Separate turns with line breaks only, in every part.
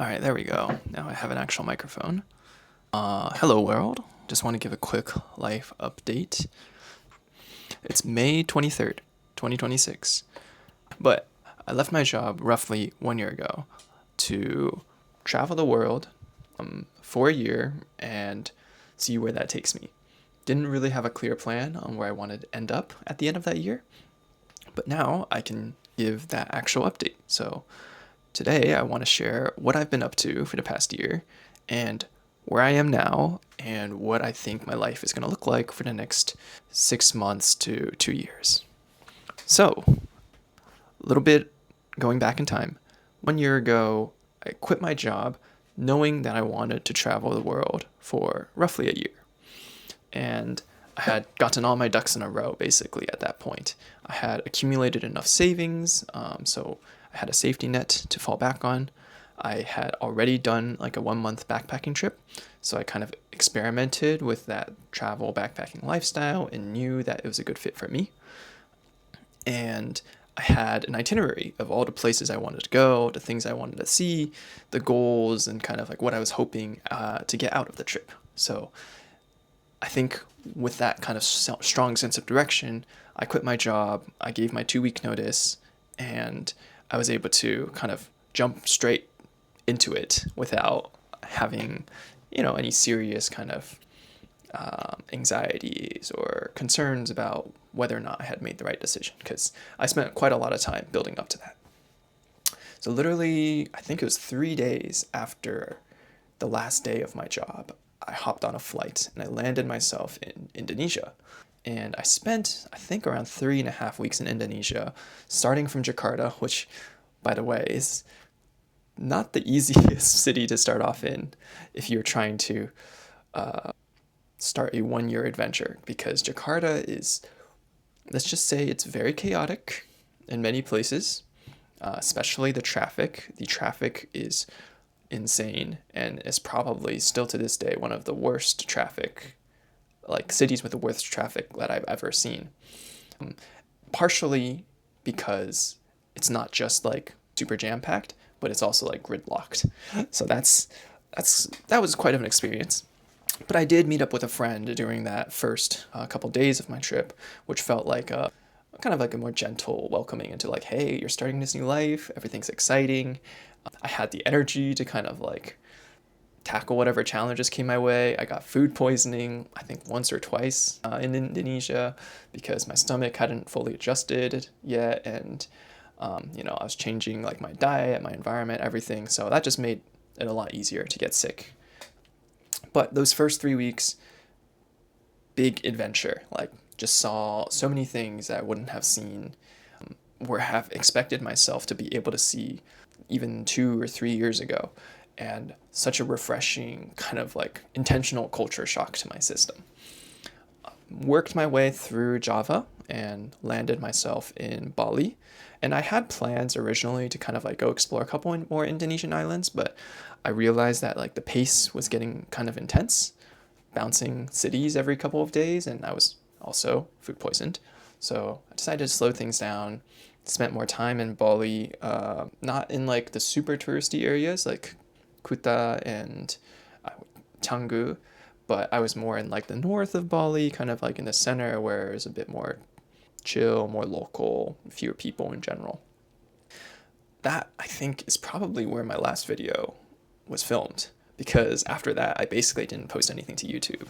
All right, there we go. Now I have an actual microphone. Hello world. Just want to give a quick life update. It's May 23rd, 2026. But I left my job roughly 1 year ago to travel the world for a year and see where that takes me. Didn't really have a clear plan on where I wanted to end up at the end of that year, but now I can give that actual update. So today I want to share what I've been up to for the past year and where I am now and what I think my life is going to look like for the next 6 months to 2 years. So, a little bit going back in time. 1 year ago, I quit my job knowing that I wanted to travel the world for roughly a year. And I had gotten all my ducks in a row basically at that point. I had accumulated enough savings, so I had a safety net to fall back on. I had already done like a 1 month backpacking trip, so I kind of experimented with that travel backpacking lifestyle and knew that it was a good fit for me. And I had an itinerary of all the places I wanted to go, the things I wanted to see, the goals, and kind of like what I was hoping to get out of the trip. So I think with that kind of strong sense of direction, I quit my job, I gave my 2 week notice, and I was able to kind of jump straight into it without having, any serious kind of anxieties or concerns about whether or not I had made the right decision, because I spent quite a lot of time building up to that. So literally, I think it was 3 days after the last day of my job, I hopped on a flight and I landed myself in Indonesia. And I spent, I think, around 3.5 weeks in Indonesia, starting from Jakarta, which, by the way, is not the easiest city to start off in if you're trying to start a 1 year adventure, because Jakarta is, let's just say, it's very chaotic in many places, especially the traffic. The traffic is insane and is probably still to this day one of the worst traffic, like cities with the worst traffic that I've ever seen. Partially because it's not just like super jam packed, but it's also like gridlocked. So that was quite an experience. But I did meet up with a friend during that first couple days of my trip, which felt like a kind of like a more gentle welcoming into like, hey, you're starting this new life, everything's exciting. I had the energy to kind of like tackle whatever challenges came my way. I got food poisoning, I think once or twice in Indonesia, because my stomach hadn't fully adjusted yet, and I was changing like my diet, my environment, everything. So that just made it a lot easier to get sick. But those first 3 weeks, big adventure. Like, just saw so many things that I wouldn't have seen or have expected myself to be able to see even 2 or 3 years ago. And such a refreshing kind of like intentional culture shock to my system. Worked my way through Java and landed myself in Bali. And I had plans originally to kind of like go explore a couple more Indonesian islands, but I realized that like the pace was getting kind of intense, bouncing cities every couple of days, and I was also food poisoned. So I decided to slow things down, spent more time in Bali, not in like the super touristy areas like Kuta and Canggu, but I was more in like the north of Bali, kind of like in the center where it was a bit more chill, more local, fewer people in general. That, I think, is probably where my last video was filmed, because after that, I basically didn't post anything to YouTube.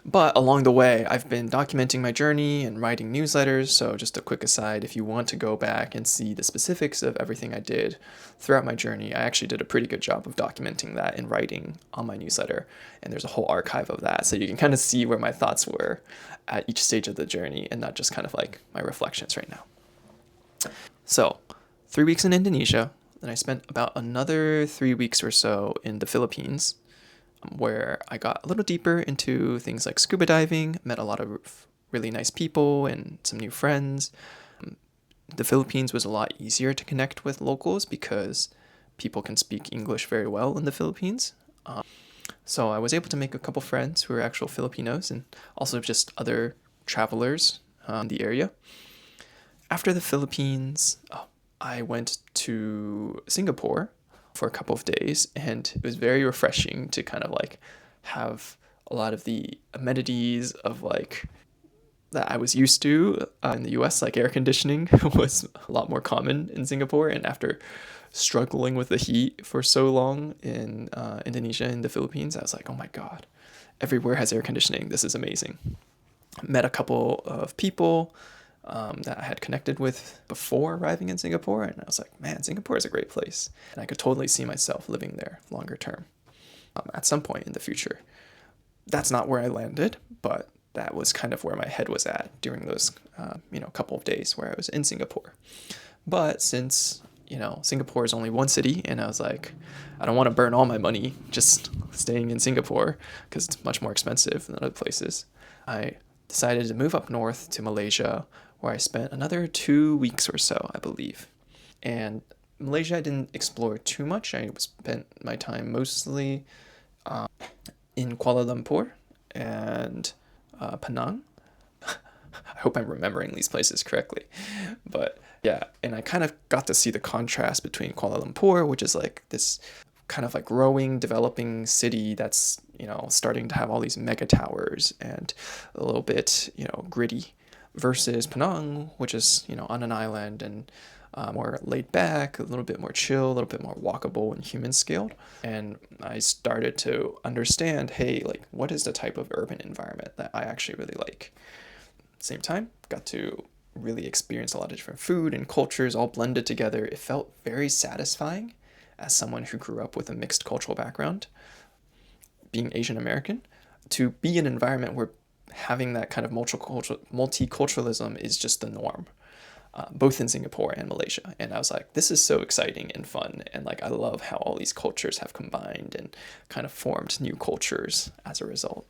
But along the way, I've been documenting my journey and writing newsletters, so just a quick aside, if you want to go back and see the specifics of everything I did throughout my journey, I actually did a pretty good job of documenting that in writing on my newsletter, and there's a whole archive of that, so you can kind of see where my thoughts were at each stage of the journey, and not just kind of like my reflections right now. So, 3 weeks in Indonesia, then I spent about another 3 weeks or so in the Philippines, where I got a little deeper into things like scuba diving, met a lot of really nice people and some new friends. The Philippines was a lot easier to connect with locals because people can speak English very well in the Philippines. So I was able to make a couple friends who are actual Filipinos and also just other travelers in the area. After the Philippines, I went to Singapore for a couple of days, and it was very refreshing to kind of like have a lot of the amenities of like that I was used to in the US, like air conditioning was a lot more common in Singapore. And after struggling with the heat for so long in Indonesia and the Philippines, I was like, oh my God, everywhere has air conditioning. This is amazing. Met a couple of people that I had connected with before arriving in Singapore, and I was like, man, Singapore is a great place. And I could totally see myself living there longer term at some point in the future. That's not where I landed, but that was kind of where my head was at during those, couple of days where I was in Singapore. But since, Singapore is only one city, and I was like, I don't want to burn all my money just staying in Singapore because it's much more expensive than other places, I decided to move up north to Malaysia, where I spent another 2 weeks or so, I believe. And Malaysia, I didn't explore too much. I spent my time mostly in Kuala Lumpur and Penang. I hope I'm remembering these places correctly. But yeah, and I kind of got to see the contrast between Kuala Lumpur, which is like this kind of like growing, developing city that's, starting to have all these mega towers and a little bit, gritty, versus Penang, which is, on an island and more laid back, a little bit more chill, a little bit more walkable and human scaled. And I started to understand, hey, like, what is the type of urban environment that I actually really like? At the same time, got to really experience a lot of different food and cultures all blended together. It felt very satisfying as someone who grew up with a mixed cultural background, being Asian American, to be in an environment where having that kind of multiculturalism is just the norm. Both in Singapore and Malaysia. And I was like, this is so exciting and fun. And like, I love how all these cultures have combined and kind of formed new cultures as a result.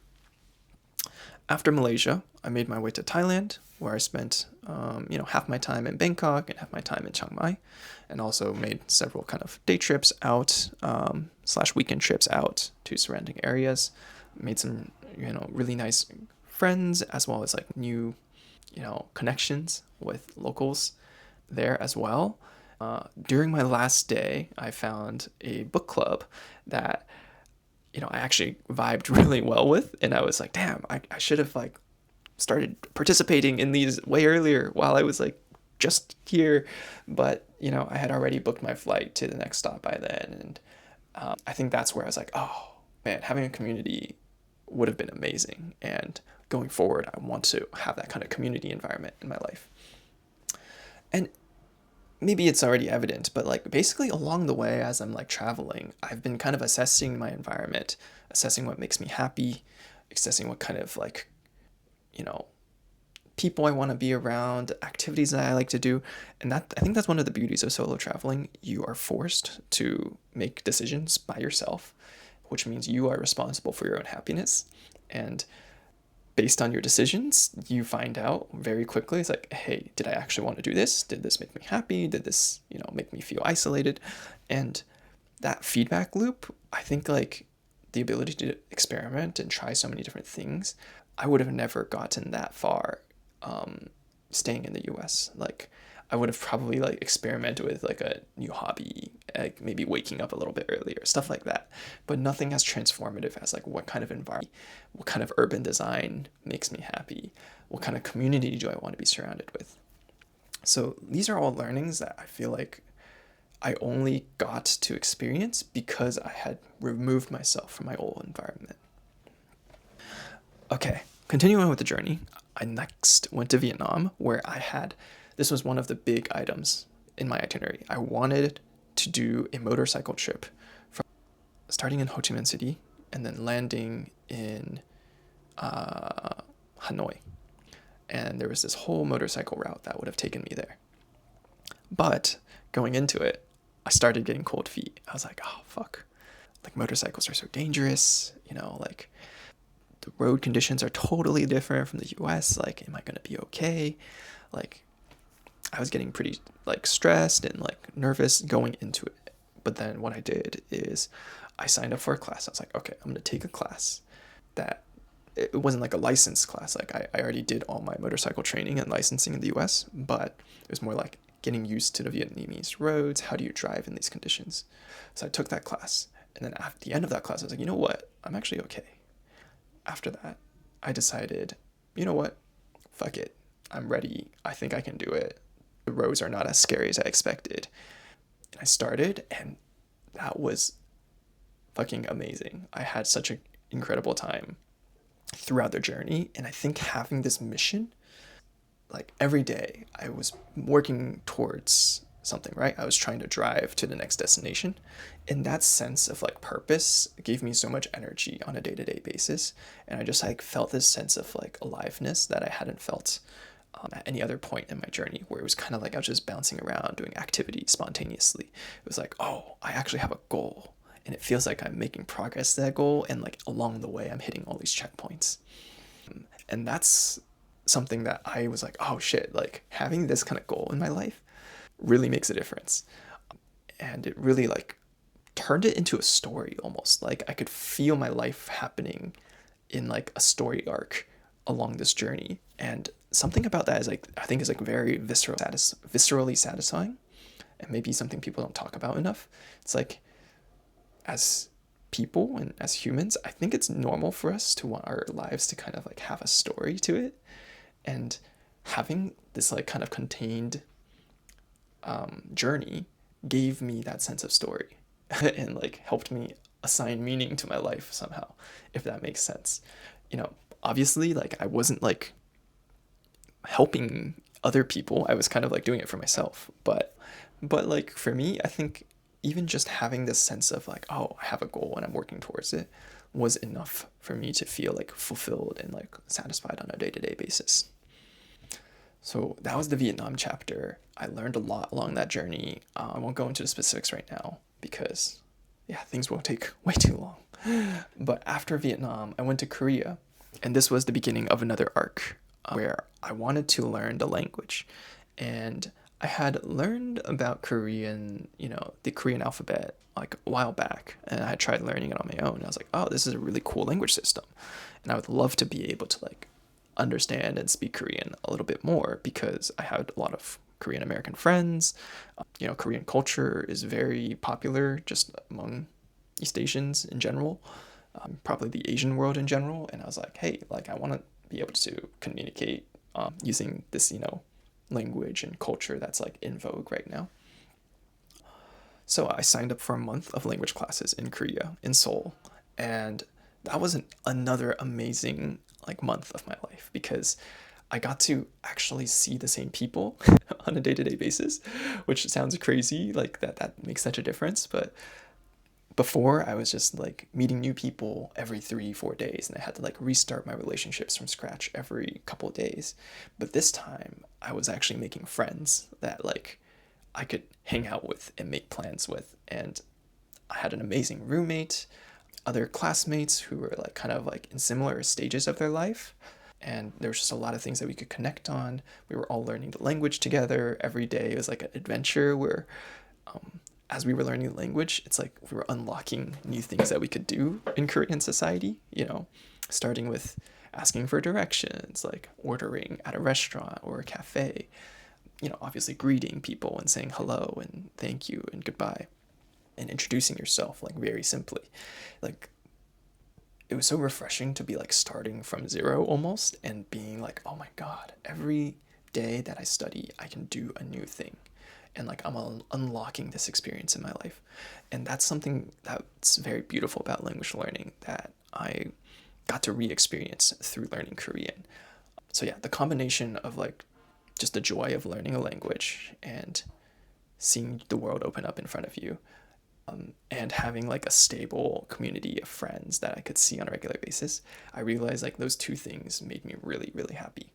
After Malaysia, I made my way to Thailand, where I spent, half my time in Bangkok and half my time in Chiang Mai, and also made several kind of day trips out, / weekend trips out to surrounding areas. Made some, really nice friends, as well as like new connections with locals there as well. During my last day, I found a book club that, I actually vibed really well with. And I was like, damn, I should have like started participating in these way earlier while I was like just here. But, I had already booked my flight to the next stop by then. And I think that's where I was like, oh man, having a community would have been amazing. And going forward, I want to have that kind of community environment in my life. And maybe it's already evident, but like basically along the way as I'm like traveling, I've been kind of assessing my environment, assessing what makes me happy, assessing what kind of like, people I want to be around, activities that I like to do. And I think that's one of the beauties of solo traveling. You are forced to make decisions by yourself, which means you are responsible for your own happiness. And based on your decisions, you find out very quickly, it's like, hey, did I actually want to do this? Did this make me happy? Did this, make me feel isolated? And that feedback loop, I think like the ability to experiment and try so many different things, I would have never gotten that far staying in the US. Like I would have probably like experimented with like a new hobby, like maybe waking up a little bit earlier, stuff like that. But nothing as transformative as like what kind of environment, what kind of urban design makes me happy, what kind of community do I want to be surrounded with. So these are all learnings that I feel like I only got to experience because I had removed myself from my old environment. Okay, continuing with the journey, I next went to Vietnam, where this was one of the big items in my itinerary. I wanted to do a motorcycle trip from starting in Ho Chi Minh City and then landing in Hanoi. And there was this whole motorcycle route that would have taken me there. But going into it, I started getting cold feet. I was like, oh, fuck. Like, motorcycles are so dangerous, like, the road conditions are totally different from the US. Like, am I going to be okay? Like, I was getting pretty, like, stressed and, like, nervous going into it. But then what I did is I signed up for a class. I was like, okay, I'm going to take a class that it wasn't like a license class. Like, I already did all my motorcycle training and licensing in the US, but it was more like getting used to the Vietnamese roads. How do you drive in these conditions? So I took that class. And then at the end of that class, I was like, you know what? I'm actually okay. After that, I decided, you know what? Fuck it. I'm ready. I think I can do it. The roads are not as scary as I expected. And I started, and that was fucking amazing. I had such an incredible time throughout the journey. And I think having this mission, like every day, I was working towards something, right? I was trying to drive to the next destination. And that sense of like purpose gave me so much energy on a day-to-day basis. And I just like felt this sense of like aliveness that I hadn't felt at any other point in my journey, where it was kind of like I was just bouncing around doing activities spontaneously. It was like, oh, I actually have a goal, and it feels like I'm making progress to that goal, and like along the way I'm hitting all these checkpoints. And that's something that I was like, oh shit, like having this kind of goal in my life really makes a difference. And it really like turned it into a story, almost like I could feel my life happening in like a story arc along this journey. And something about that is like, I think is like very viscerally satisfying, and maybe something people don't talk about enough. It's like, as people and as humans, I think it's normal for us to want our lives to kind of like have a story to it. And having this like kind of contained journey gave me that sense of story and like helped me assign meaning to my life somehow, if that makes sense. You know, obviously, like I wasn't like helping other people. I was kind of like doing it for myself. But like for me, I think even just having this sense of like, oh, I have a goal and I'm working towards it was enough for me to feel like fulfilled and like satisfied on a day-to-day basis. So that was the Vietnam chapter. I learned a lot along that journey. I won't go into the specifics right now because, yeah, things will take way too long. But after Vietnam, I went to Korea, and this was the beginning of another arc where I wanted to learn the language. And I had learned about Korean, you know, the Korean alphabet like a while back, and I had tried learning it on my own. I was like, oh, this is a really cool language system. And I would love to be able to like understand and speak Korean a little bit more because I had a lot of Korean American friends. You know, Korean culture is very popular just among East Asians in general, probably the Asian world in general. And I was like, hey, like I want to be able to communicate using this, you know, language and culture that's like in vogue right now. So I signed up for a month of language classes in Korea, in Seoul, and that was another amazing like month of my life because I got to actually see the same people on a day-to-day basis, which sounds crazy, like that makes such a difference. But before, I was just like meeting new people every 3 4 days, and I had to like restart my relationships from scratch every couple of days. But this time I was actually making friends that like I could hang out with and make plans with. And I had an amazing roommate, other classmates who were like kind of like in similar stages of their life. And there was just a lot of things that we could connect on. We were all learning the language together every day. It was like an adventure where, as we were learning the language, it's like we were unlocking new things that we could do in Korean society, you know, starting with asking for directions, like ordering at a restaurant or a cafe, you know, obviously greeting people and saying hello and thank you and goodbye, and introducing yourself like very simply. Like it was so refreshing to be like starting from zero almost and being like, oh my God, every day that I study, I can do a new thing. And like I'm unlocking this experience in my life. And that's something that's very beautiful about language learning that I got to re-experience through learning Korean. So yeah, the combination of like just the joy of learning a language and seeing the world open up in front of you, and having like a stable community of friends that I could see on a regular basis, I realized like those two things made me really, really happy.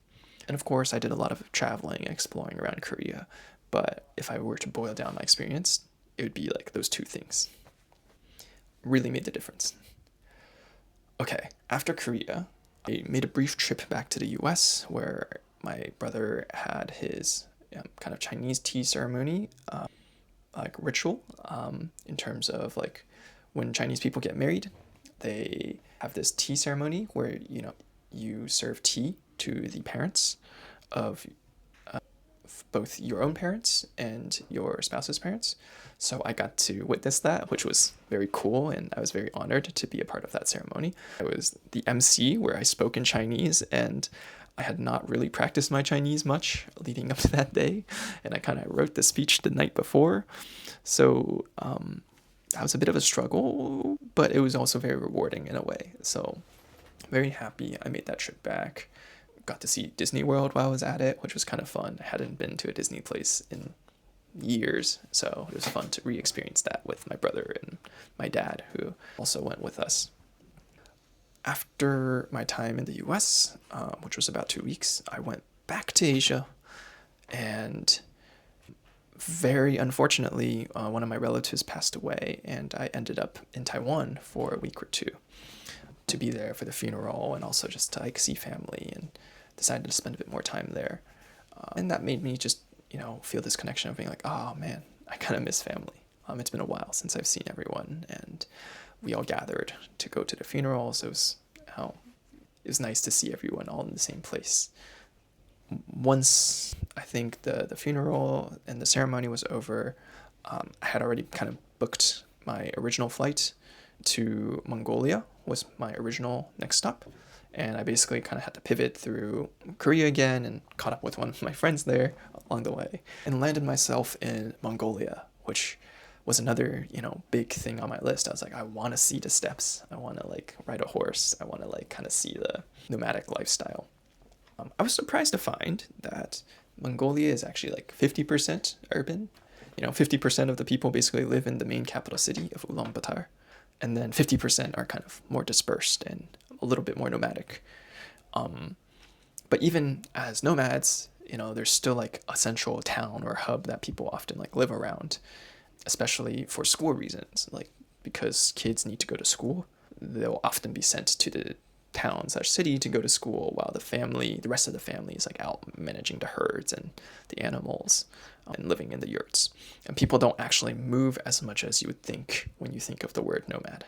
And of course, I did a lot of traveling and exploring around Korea. But if I were to boil down my experience, it would be like those two things really made the difference. Okay, after Korea, I made a brief trip back to the US where my brother had his kind of Chinese tea ceremony, like ritual, in terms of like when Chinese people get married, they have this tea ceremony where, you know, you serve tea to the parents of both your own parents and your spouse's parents. So I got to witness that, which was very cool, and I was very honored to be a part of that ceremony. I was the MC where I spoke in Chinese, and I had not really practiced my Chinese much leading up to that day, and I kind of wrote the speech the night before. So that was a bit of a struggle, but it was also very rewarding in a way. So very happy I made that trip back. Got to see Disney World while I was at it, which was kind of fun. I hadn't been to a Disney place in years, so it was fun to re-experience that with my brother and my dad, who also went with us. After my time in the US, which was about 2 weeks, I went back to Asia, and very unfortunately, one of my relatives passed away, and I ended up in Taiwan for a week or two to be there for the funeral, and also just to like see family, and decided to spend a bit more time there. And that made me just, feel this connection of being like, oh man, I kind of miss family. It's been a while since I've seen everyone, and we all gathered to go to the funeral, so it was nice to see everyone all in the same place. Once I think the funeral and the ceremony was over, I had already kind of booked my original flight to Mongolia, was my original next stop. And I basically kind of had to pivot through Korea again and caught up with one of my friends there along the way and landed myself in Mongolia, which was another, big thing on my list. I was like, I want to see the steppes. I want to like ride a horse. I want to like kind of see the nomadic lifestyle. I was surprised to find that Mongolia is actually like 50% urban. 50% of the people basically live in the main capital city of Ulaanbaatar, and then 50% are kind of more dispersed and a little bit more nomadic. But even as nomads, there's still like a central town or hub that people often like live around, especially for school reasons. Like because kids need to go to school, they'll often be sent to the town/city to go to school, while the rest of the family is like out managing the herds and the animals and living in the yurts. And people don't actually move as much as you would think when you think of the word nomad.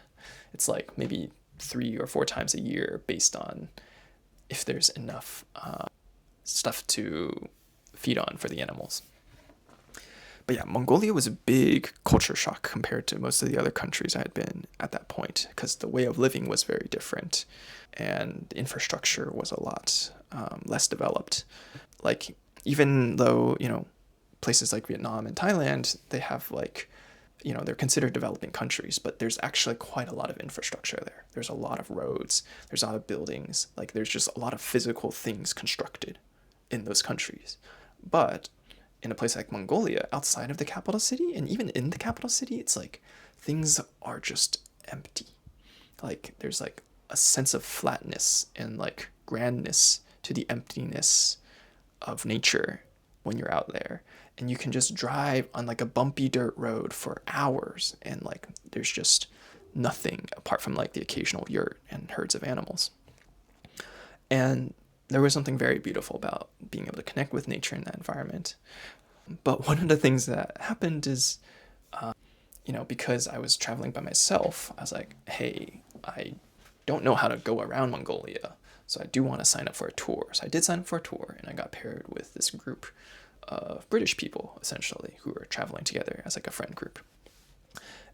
It's like maybe 3 or 4 times a year based on if there's enough stuff to feed on for the animals. But yeah, Mongolia was a big culture shock compared to most of the other countries I had been at that point, because the way of living was very different and the infrastructure was a lot less developed. Like, even though, places like Vietnam and Thailand, they have like, they're considered developing countries, but there's actually quite a lot of infrastructure there. There's a lot of roads, there's a lot of buildings, like there's just a lot of physical things constructed in those countries. But in a place like Mongolia, outside of the capital city, and even in the capital city, it's like things are just empty. Like there's like a sense of flatness and like grandness to the emptiness of nature when you're out there. And you can just drive on like a bumpy dirt road for hours, and like there's just nothing apart from like the occasional yurt and herds of animals. And there was something very beautiful about being able to connect with nature in that environment. But one of the things that happened is, because I was traveling by myself, I was like, hey, I don't know how to go around Mongolia, so I do want to sign up for a tour. So I did sign up for a tour, and I got paired with this group of British people, essentially, who were traveling together as like a friend group.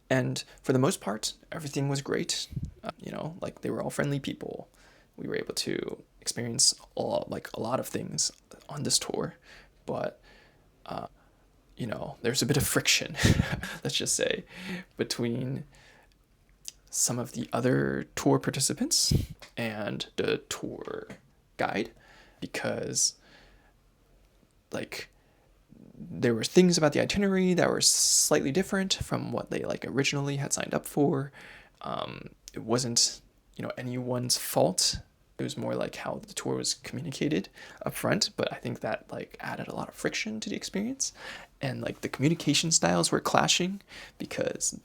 And for the most part, everything was great. Like they were all friendly people. We were able to experience a lot of things on this tour, but there's a bit of friction, let's just say, between some of the other tour participants and the tour guide, because like there were things about the itinerary that were slightly different from what they like originally had signed up for. It wasn't anyone's fault. It was more like how the tour was communicated up front, but I think that like added a lot of friction to the experience, and like the communication styles were clashing because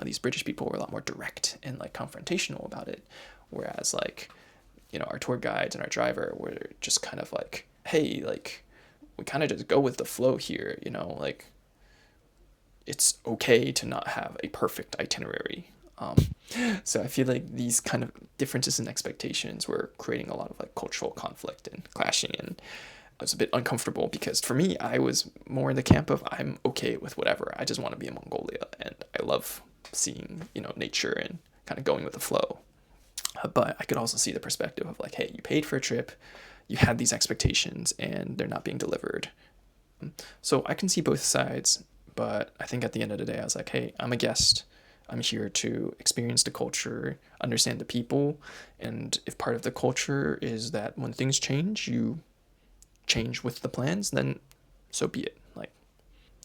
these British people were a lot more direct and like confrontational about it, whereas like our tour guides and our driver were just kind of like, hey, like we kind of just go with the flow here, like it's okay to not have a perfect itinerary. So I feel like these kind of differences in expectations were creating a lot of like cultural conflict and clashing, and was a bit uncomfortable because for me, I was more in the camp of I'm okay with whatever. I just want to be in Mongolia, and I love seeing, nature and kind of going with the flow. But I could also see the perspective of like, hey, you paid for a trip, you had these expectations, and they're not being delivered. So I can see both sides, but I think at the end of the day, I was like, hey, I'm a guest. I'm here to experience the culture, understand the people, and if part of the culture is that when things change, you change with the plans, then so be it. Like,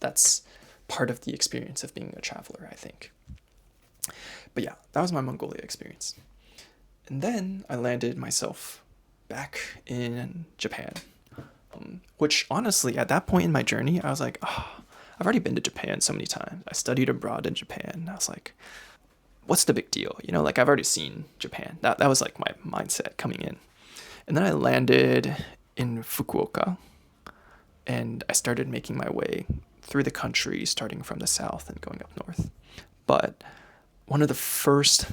that's part of the experience of being a traveler, I think. But yeah, that was my Mongolia experience. And then I landed myself back in Japan, which honestly, at that point in my journey, I was like, oh, I've already been to Japan so many times. I studied abroad in Japan. I was like, what's the big deal? Like I've already seen Japan. That was like my mindset coming in. And then I landed in Fukuoka, and I started making my way through the country, starting from the south and going up north. But one of the first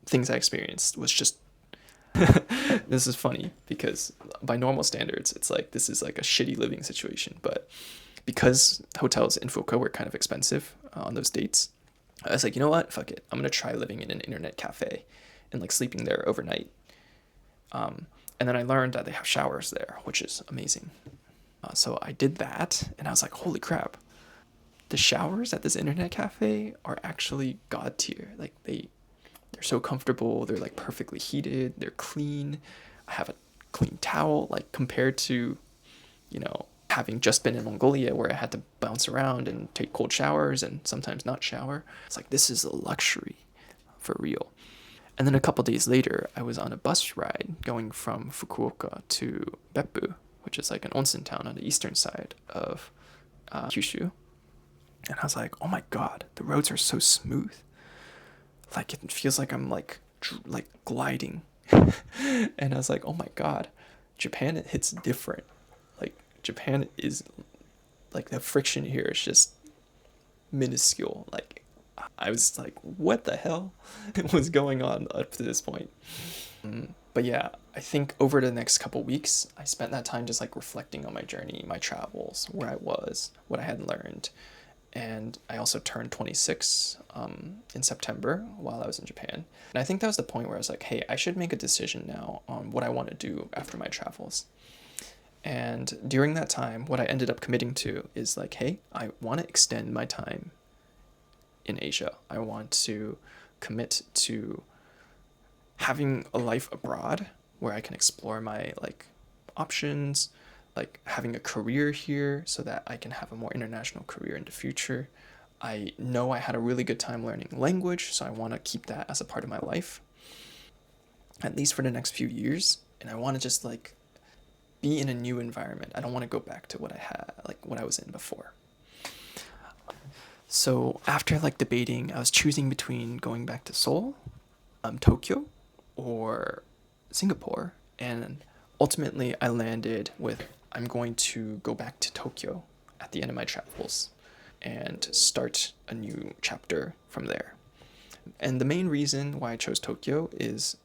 things I experienced was just this is funny because by normal standards, it's like this is like a shitty living situation. But because hotels in Fukuoka were kind of expensive on those dates, I was like, you know what? Fuck it. I'm going to try living in an internet cafe and like sleeping there overnight. And then I learned that they have showers there, which is amazing. So I did that, and I was like, holy crap. The showers at this internet cafe are actually god tier. Like they're so comfortable. They're like perfectly heated. They're clean. I have a clean towel, like compared to, having just been in Mongolia where I had to bounce around and take cold showers and sometimes not shower. It's like, this is a luxury for real. And then a couple days later, I was on a bus ride going from Fukuoka to Beppu, which is like an onsen town on the eastern side of Kyushu. And I was like, oh my God, the roads are so smooth. Like it feels like I'm like gliding. And I was like, oh my God, Japan, it hits different. Like Japan is like the friction here is just minuscule. Like I was like, what the hell was going on up to this point? But yeah, I think over the next couple weeks, I spent that time just like reflecting on my journey, my travels, where I was, what I had learned. And I also turned 26 in September while I was in Japan. And I think that was the point where I was like, hey, I should make a decision now on what I want to do after my travels. And during that time, what I ended up committing to is like, hey, I want to extend my time in Asia. I want to commit to having a life abroad where I can explore my like options, like having a career here so that I can have a more international career in the future. I know I had a really good time learning language, so I want to keep that as a part of my life, at least for the next few years. And I want to just like be in a new environment. I don't want to go back to what I had, like what I was in before. So after like debating, I was choosing between going back to Seoul, Tokyo, or Singapore, and ultimately I landed with I'm going to go back to Tokyo at the end of my travels and start a new chapter from there. And the main reason why I chose Tokyo is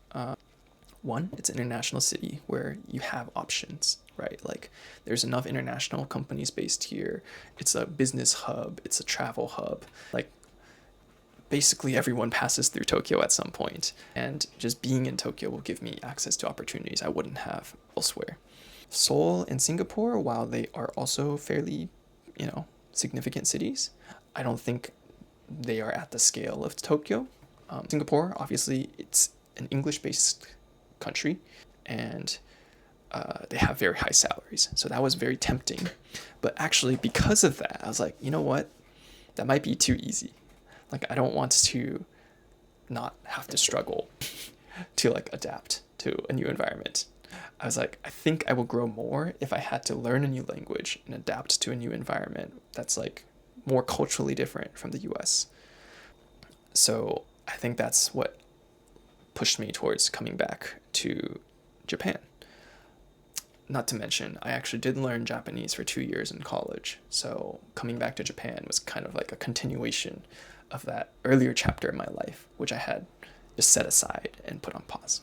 one, it's an international city where you have options, right? Like there's enough international companies based here. It's a business hub, it's a travel hub. Like basically everyone passes through Tokyo at some point, and just being in Tokyo will give me access to opportunities I wouldn't have elsewhere. Seoul and Singapore, while they are also fairly, significant cities, I don't think they are at the scale of Tokyo. Singapore, obviously, it's an English-based country, and they have very high salaries, so that was very tempting. But actually, because of that, I was like, you know what? That might be too easy. Like, I don't want to not have to struggle to like adapt to a new environment. I was like, I think I will grow more if I had to learn a new language and adapt to a new environment that's like more culturally different from the US. So I think that's what pushed me towards coming back to Japan. Not to mention, I actually did learn Japanese for 2 years in college. So coming back to Japan was kind of like a continuation of that earlier chapter in my life, which I had just set aside and put on pause.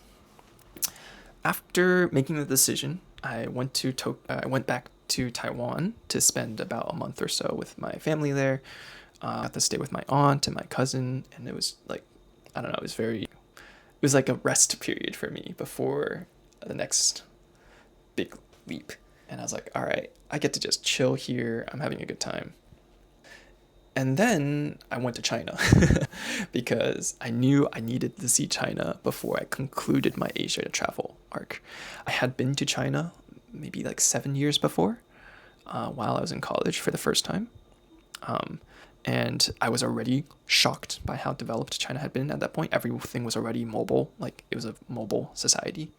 After making the decision I went back to Taiwan to spend about a month or so with my family there. I got to stay with my aunt and my cousin, and it was like, I don't know, it was like a rest period for me before the next big leap. And I was like, all right, I get to just chill here. I'm having a good time. And then I went to China because I knew I needed to see China before I concluded my Asia travel arc. I had been to China maybe like 7 years before, while I was in college for the first time. Um, and I was already shocked by how developed China had been at that point. Everything was already mobile, like it was a mobile society.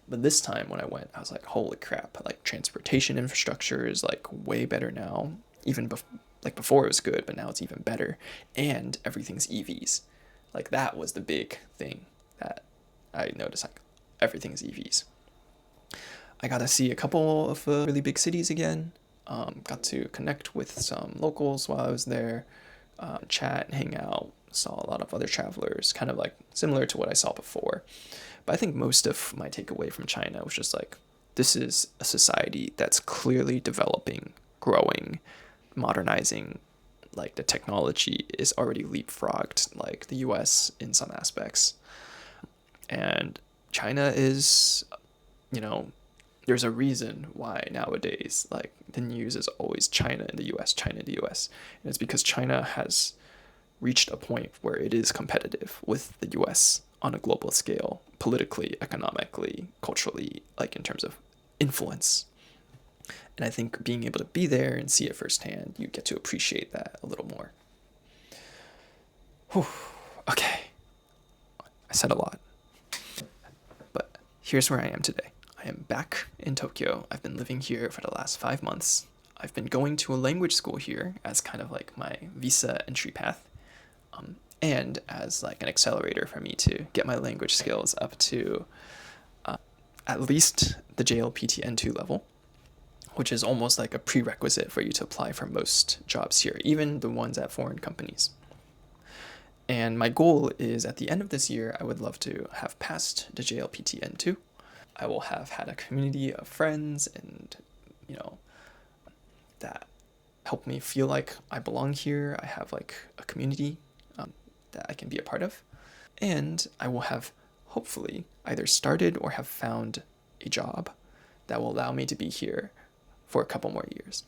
But this time when I went, I was like, holy crap, like transportation infrastructure is like way better now. Like before it was good, but now it's even better. And everything's EVs. Like that was the big thing that I noticed, like everything's EVs. I got to see a couple of really big cities again. Got to connect with some locals while I was there, chat and hang out. Saw a lot of other travelers, kind of like similar to what I saw before. But I think most of my takeaway from China was just like, this is a society that's clearly developing, growing, modernizing. Like the technology is already leapfrogged like the US in some aspects. And China is, you know, there's a reason why nowadays like the news is always China in the US, China in the US. And it's because China has reached a point where it is competitive with the US on a global scale, politically, economically, culturally, like in terms of influence. And I think being able to be there and see it firsthand, you get to appreciate that a little more. Whew. Okay, I said a lot. But here's where I am today. I am back in Tokyo. I've been living here for the last 5 months. I've been going to a language school here as kind of like my visa entry path, and as like an accelerator for me to get my language skills up to at least the JLPT N2 level, which is almost like a prerequisite for you to apply for most jobs here, even the ones at foreign companies. And my goal is at the end of this year, I would love to have passed the JLPT N2. I will have had a community of friends and, that help me feel like I belong here. I have like a community that I can be a part of. And I will have hopefully either started or have found a job that will allow me to be here for a couple more years.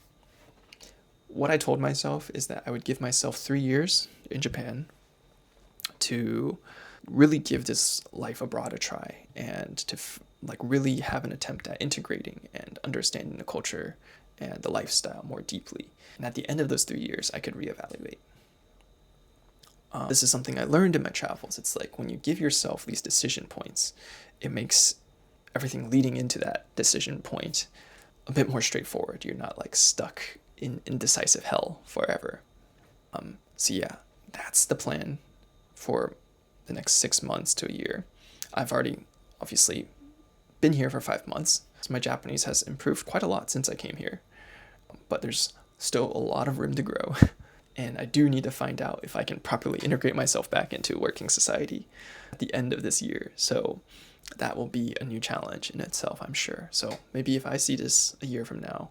What I told myself is that I would give myself 3 years in Japan to really give this life abroad a try and to really have an attempt at integrating and understanding the culture and the lifestyle more deeply. And at the end of those 3 years, I could reevaluate. This is something I learned in my travels. It's like when you give yourself these decision points, it makes everything leading into that decision point a bit more straightforward. You're not like stuck in indecisive hell forever. So yeah, that's the plan for the next 6 months to a year. I've already obviously been here for 5 months, so my Japanese has improved quite a lot since I came here, but there's still a lot of room to grow. And I do need to find out if I can properly integrate myself back into working society at the end of this year. So that will be a new challenge in itself, I'm sure. So maybe if I see this a year from now,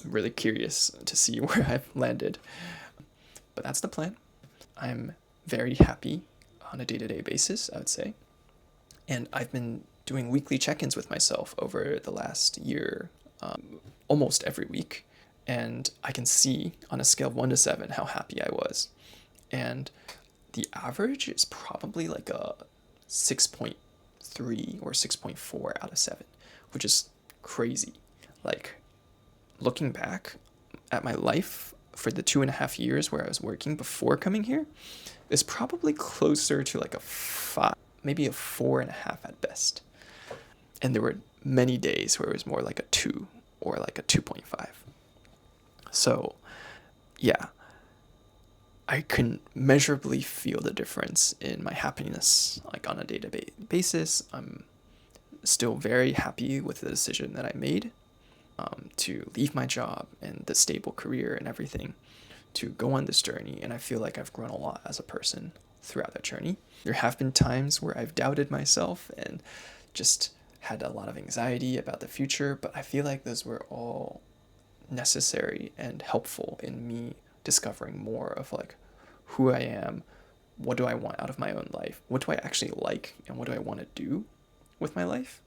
I'm really curious to see where I've landed. But that's the plan. I'm very happy on a day-to-day basis, I would say. And I've been doing weekly check-ins with myself over the last year, almost every week. And I can see on a scale of 1 to 7 how happy I was. And the average is probably like a 6.3 or 6.4 out of 7, which is crazy. Like, looking back at my life for the 2.5 years where I was working before coming here, is probably closer to like a 5, maybe a 4.5 at best. And there were many days where it was more like a 2 or like a 2.5. So, yeah, I can measurably feel the difference in my happiness, like on a day-to-day basis. I'm still very happy with the decision that I made to leave my job and the stable career and everything to go on this journey. And I feel like I've grown a lot as a person throughout that journey. There have been times where I've doubted myself and just had a lot of anxiety about the future, but I feel like those were all necessary and helpful in me discovering more of like who I am, what do I want out of my own life, what do I actually like, and what do I want to do with my life.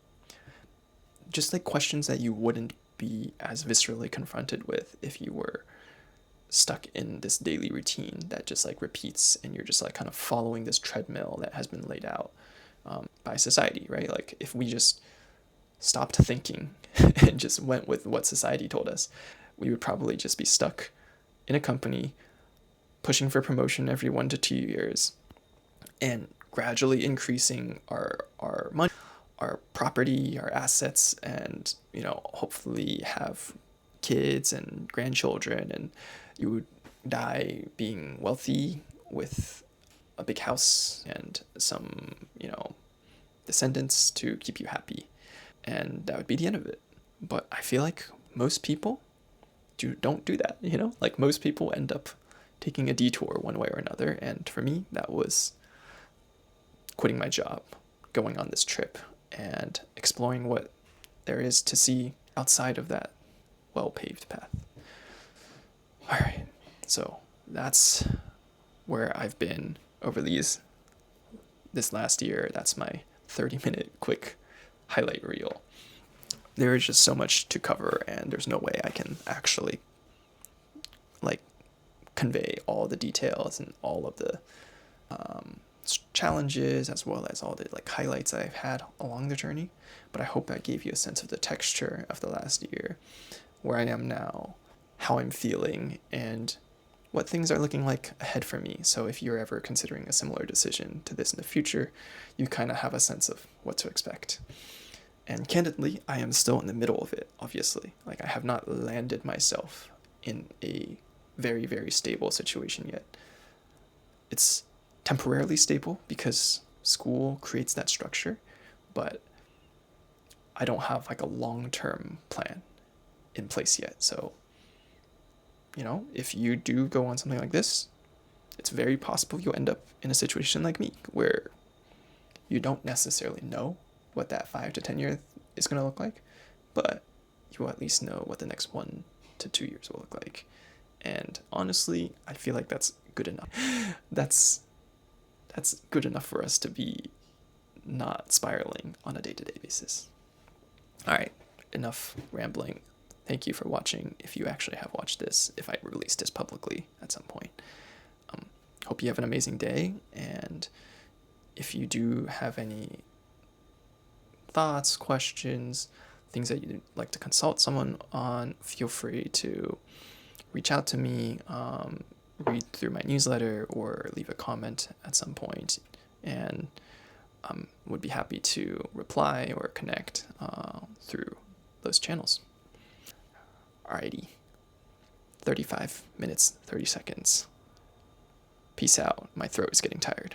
Just like questions that you wouldn't be as viscerally confronted with if you were stuck in this daily routine that just like repeats, and you're just like kind of following this treadmill that has been laid out by society, right? Like if we just stopped thinking and just went with what society told us, we would probably just be stuck in a company pushing for promotion every 1 to 2 years and gradually increasing our money, our property, our assets, and hopefully have kids and grandchildren, and you would die being wealthy with a big house and some descendants to keep you happy, and that would be the end of it. But I feel like most people don't do that, like most people end up taking a detour one way or another, and for me that was quitting my job, going on this trip, and exploring what there is to see outside of that well-paved path. All right, so that's where I've been over this last year. That's my 30-minute quick highlight reel. There is just so much to cover, and there's no way I can actually like convey all the details and all of the challenges, as well as all the like highlights I've had along the journey. But I hope I gave you a sense of the texture of the last year, where I am now, how I'm feeling, and what things are looking like ahead for me. So if you're ever considering a similar decision to this in the future, you kind of have a sense of what to expect. And candidly, I am still in the middle of it, obviously. Like, I have not landed myself in a very, very stable situation yet. It's temporarily stable because school creates that structure, but I don't have like a long-term plan in place yet. So, if you do go on something like this, it's very possible you'll end up in a situation like me, where you don't necessarily know what that 5 to 10 years is going to look like, but you will at least know what the next 1 to 2 years will look like. And honestly, I feel like that's good enough. That's good enough for us to be not spiraling on a day-to-day basis. All right, enough rambling. Thank you for watching, if you actually have watched this, if I release this publicly at some point. Hope you have an amazing day, and if you do have any thoughts, questions, things that you'd like to consult someone on, feel free to reach out to me, read through my newsletter, or leave a comment at some point, and would be happy to reply or connect through those channels. Alrighty, 35 minutes, 30 seconds. Peace out. My throat is getting tired.